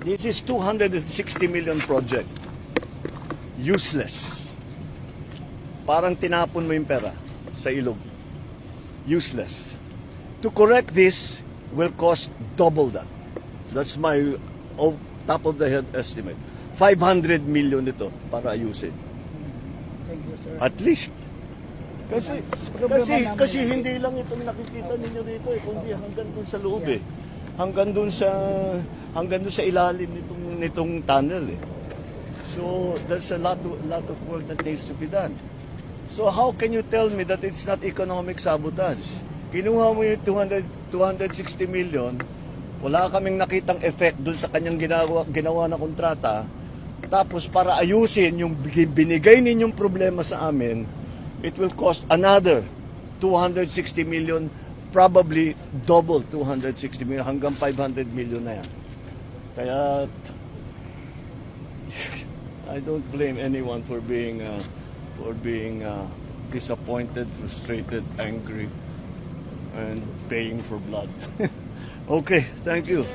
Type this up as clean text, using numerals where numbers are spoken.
This is 260 million project. Useless. Parang tinapon mo yung pera sa ilog. Useless. To correct this will cost double that. That's my top of the head estimate. 500 million ito para ayusin. Thank you, sir. At least. Kasi hindi lang itong nakikita ninyo rito kundi hanggang dun sa loob Hanggang dun sa ilalim nitong tunnel So there's a lot of work that needs to be done. So how can you tell me that it's not economic sabotage? Kinuha mo yung 260 million, wala kaming nakitang effect dun sa kanyang ginawa na kontrata, tapos para ayusin yung binigay ninyong problema sa amin, it will cost another 260 million, probably double 260 million, hanggang 500 million na yan. Kaya, I don't blame anyone for being disappointed, frustrated, angry, and paying for blood. Okay, thank you.